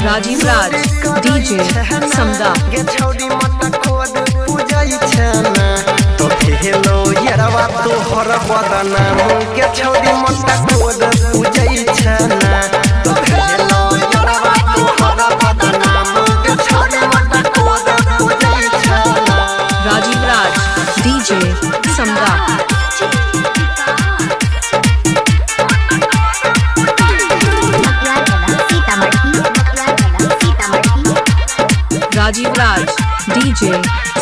राजीव राज DJ समदा गे छौरी मत खोद पूजई छना तो भेलो यरवा तो हर बदना गे छौरी मत खोद पूजई छना तो भेलो यरवा तो हर बदना गे छौरी मत खोद पूजई छना। राजीव राज डीजे समदा राजीव राज डीजे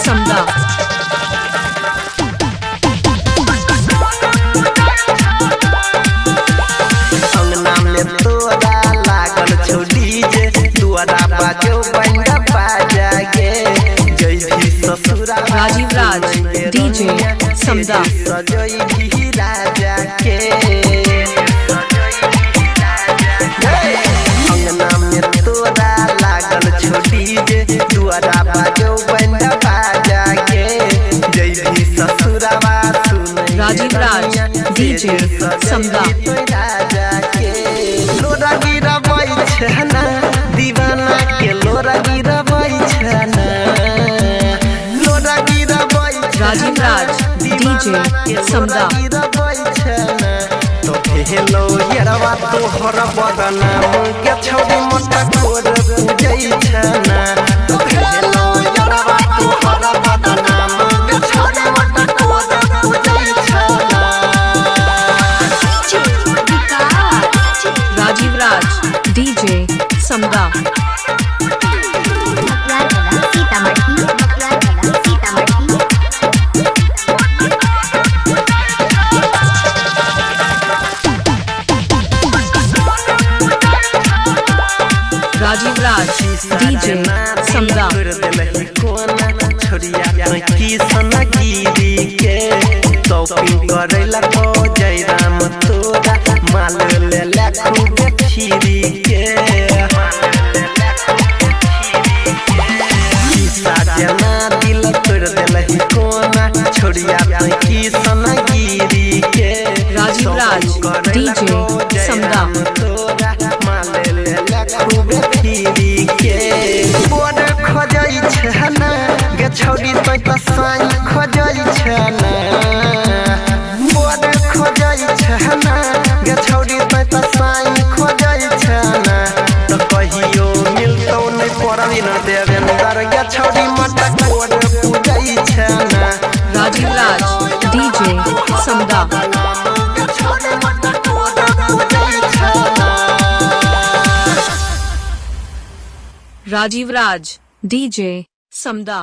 समदा अंगना में तोरा लागल छौ डीजे दुआरा बाजो बंदा बाजा गे जय ससुरा। राजीव राज डीजे समदा सजई भी राजा के अंगना में तोरा लागल छौ डीजे दुआरा बाजो बंदा बाजा के जय ससुरावा सुन। राजीव राज डीजे समदा राजा के लोरा गिरबै छना दीवाना के लोरा गिरबै छना लोरा गिरबै राजीव राज डीजे समदा तो भेलो यरवा तो हर बदना के छौरी मत खोद पूजई छना तो भेलो यरवा तो हर बदना के छौरी मत खोद पूजई छना। राजीव राज डीजे समदा राजीव राज डीजे समदा छोरिया की सनगिरी के शॉपिंग करेला तो जयराम तोरा माल ले ले खूब खीरी के साजना दिल तोड़ देलही कोना छोरिया की सनगिरी के। राजीव राज डीजे समदा तोरा माल ले ले खूब खीरी के बोर खोजई छना गे छौरी तो साई खोजई छना बोर खोजई छना गे छौरी तो साई खोजई छना तो कहियो मिलतौ नहीं पड़ली न देवेंद्र गे छौरी मत खोद पूजई छना। राजीव राज डीजे समदा राजीव राज डीजे समदा।